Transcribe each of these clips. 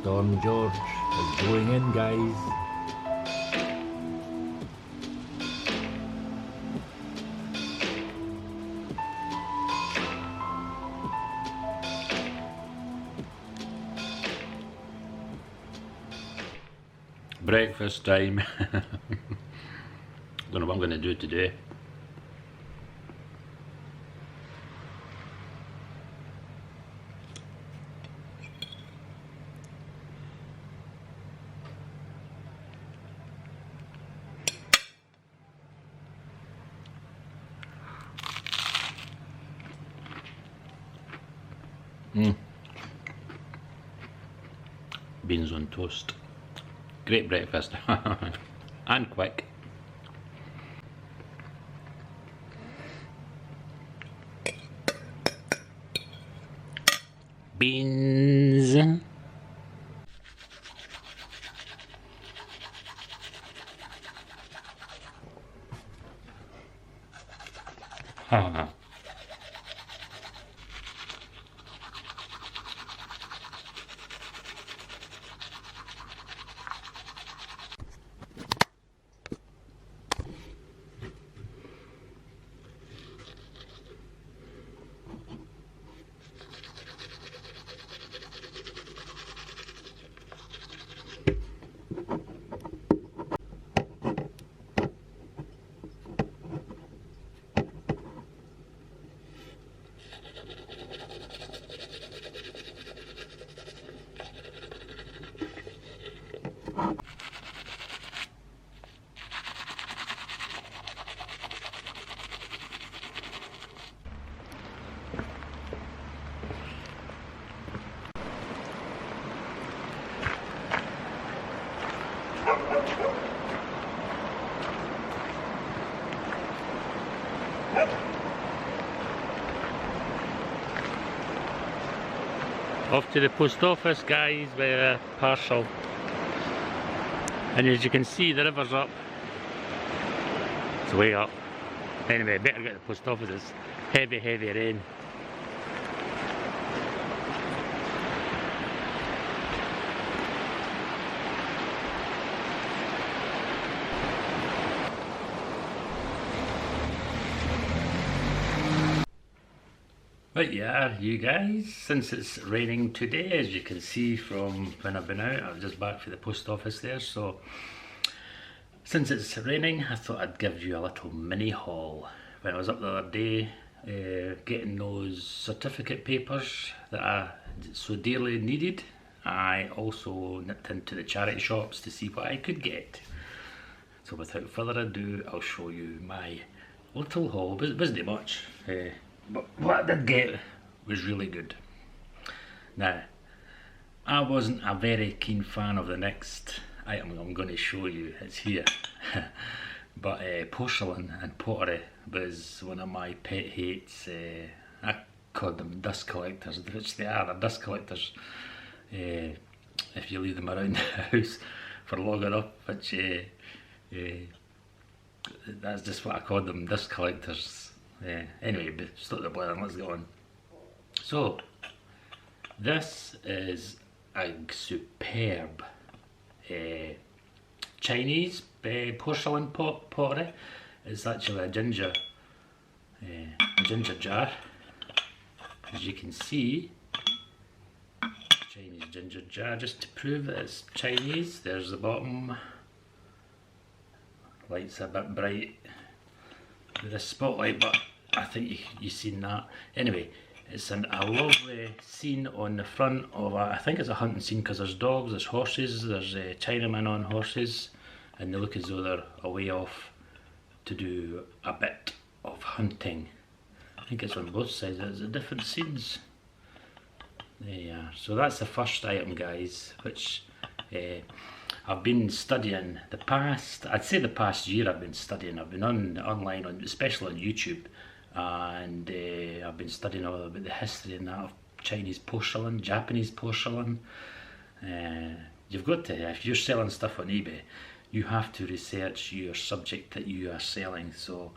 Storm George is going in, guys. Breakfast time. Don't know what I'm going to do today. Beans on toast. Great breakfast. And quick. Beans. Off to the post office, guys, with a parcel. And as you can see, the river's up. It's way up. Anyway, better get to the post office. It's heavy, heavy rain. But yeah, you guys, since it's raining today, as you can see from when I've been out, I was just back for the post office there, so since it's raining, I thought I'd give you a little mini haul. When I was up the other day, getting those certificate papers that I so dearly needed, I also nipped into the charity shops to see what I could get. So without further ado, I'll show you my little haul. It wasn't much. But what I did get was really good. Now, I wasn't a very keen fan of the next item I'm going to show you. It's here. But porcelain and pottery was one of my pet hates. I called them dust collectors, which they are. They're dust collectors if you leave them around the house for long enough, which that's just what I called them, dust collectors. Anyway, but stop the blathering, let's go on. So, this is a superb Chinese porcelain pottery. It's actually a ginger jar. As you can see, Chinese ginger jar, just to prove that it's Chinese. There's the bottom. Light's a bit bright with the spotlight, but I think you've seen that. Anyway, it's a lovely scene on the front of I think it's a hunting scene, because there's dogs, there's horses, there's Chinamen on horses, and they look as though they're away off to do a bit of hunting. I think it's on both sides, there's different scenes. There you are. So that's the first item, guys, which I've been studying I'd say the past year I've been studying. I've been online, especially on YouTube, and I've been studying all about the history and that of Chinese porcelain, Japanese porcelain. You've got to, if you're selling stuff on eBay, you have to research your subject that you are selling. So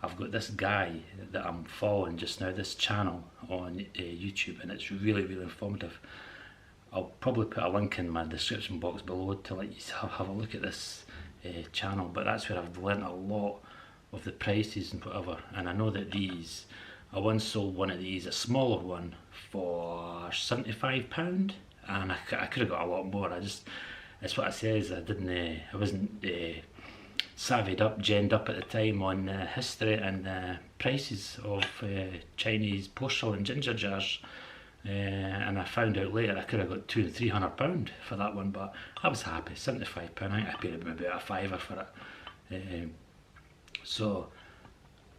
I've got this guy that I'm following just now, this channel on YouTube, and it's really, really informative. I'll probably put a link in my description box below to let you have a look at this channel, but that's where I've learnt a lot of the prices and whatever. And I know that these, I once sold one of these, a smaller one, for £75, and I could have got a lot more. That's what I says, I wasn't savvied up, genned up at the time on history and prices of Chinese porcelain ginger jars. And I found out later I could have got £200 and £300 for that one, but I was happy. £75, I think I paid maybe about a fiver for it. So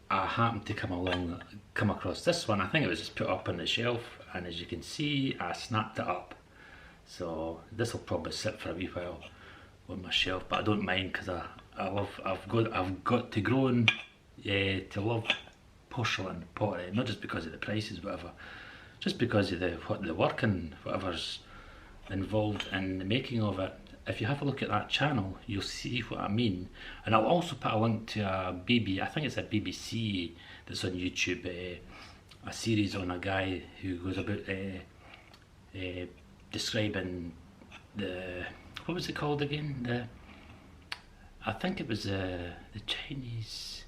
I happened to come across this one. I think it was just put up on the shelf, and as you can see, I snapped it up. So this will probably sit for a wee while on my shelf, but I don't mind because I've got to grow to love porcelain pottery, not just because of the prices, whatever. Just because of the work and whatever's involved in the making of it. If you have a look at that channel, you'll see what I mean. And I'll also put a link to I think it's a BBC that's on YouTube, a series on a guy who goes about describing what was it called again? I think it was the Chinese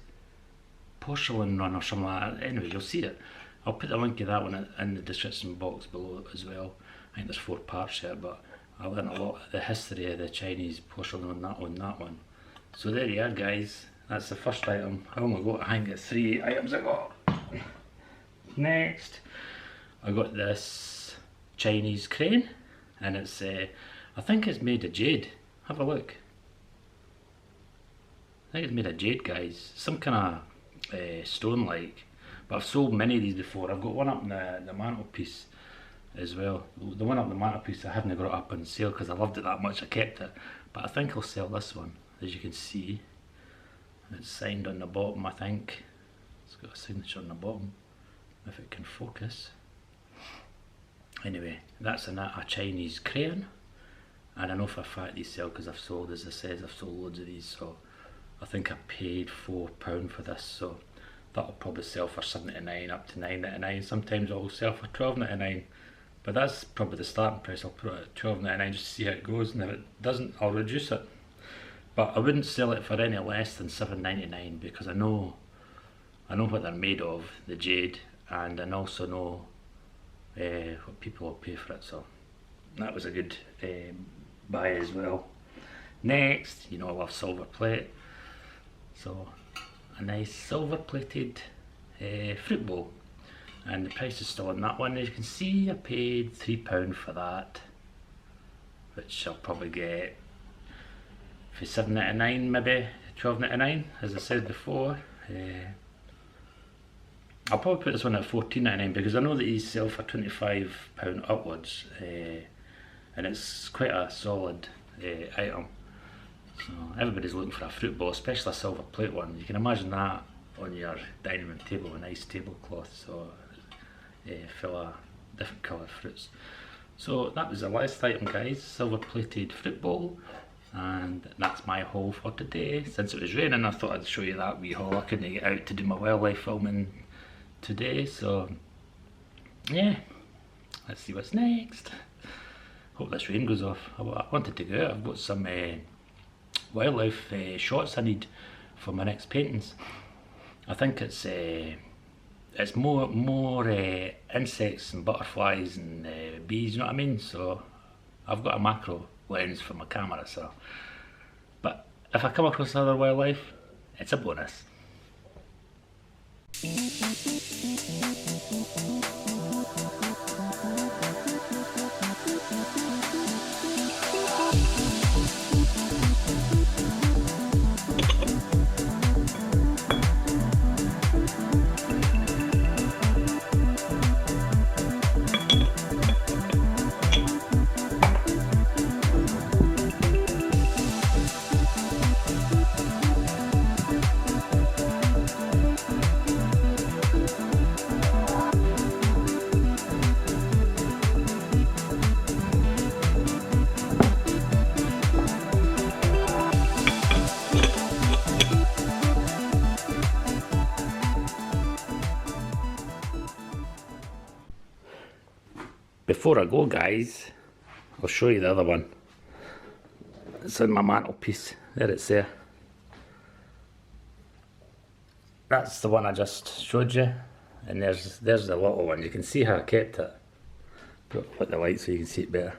porcelain run or something like that. Anyway, you'll see it. I'll put the link to that one in the description box below as well. I think there's 4 parts here, but I learned a lot of the history of the Chinese porcelain on that one. So there you are, guys. That's the first item. I only got, I think, 3 items I got. Next, I got this Chinese crane, and it's I think it's made of jade. Have a look. I think it's made of jade, guys. Some kind of stone like. But I've sold many of these before. I've got one up in the mantelpiece as well. The one up the mantelpiece I haven't got it up on sale because I loved it that much I kept it. But I think I'll sell this one, as you can see. It's signed on the bottom, I think. It's got a signature on the bottom, if it can focus. Anyway, that's a Chinese crane. And I know for a fact these sell because I've sold, as I said, I've sold loads of these. So I think I paid £4 for this. So that'll probably sell for £7.99 up to £9.99. Sometimes I'll sell for £12.99, but that's probably the starting price. I'll put it at £12.99 just to see how it goes, and if it doesn't, I'll reduce it. But I wouldn't sell it for any less than £7.99 because I know what they're made of, the jade, and I also know what people will pay for it. So that was a good buy as well. Next, I love silver plate, so a nice silver plated fruit bowl, and the price is still on that one. As you can see, I paid £3 for that, which I'll probably get for £7.99, maybe £12.99, as I said before. I'll probably put this one at £14.99 because I know that these sell for £25 upwards, and it's quite a solid item. So everybody's looking for a fruit bowl, especially a silver plate one. You can imagine that on your dining room table, a nice tablecloth, so full of different coloured fruits. So that was the last item, guys, silver plated fruit bowl, and that's my haul for today. Since it was raining, I thought I'd show you that wee haul. I couldn't get out to do my wildlife filming today, so yeah, let's see what's next. Hope this rain goes off. I wanted to go out. I've got some wildlife shots I need for my next paintings. I think it's more insects and butterflies and bees, you know what I mean? So I've got a macro lens for my camera, so, but if I come across other wildlife, it's a bonus. Before I go, guys, I'll show you the other one. It's on my mantelpiece. There it's there. That's the one I just showed you. And there's the little one. You can see how I kept it. Put the light so you can see it better.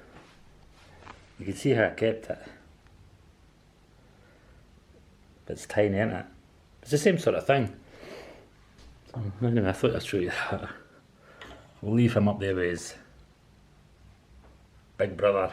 You can see how I kept it. But it's tiny, isn't it? It's the same sort of thing. Anyway, I thought I'd show you that. We'll leave him up there with his big brother.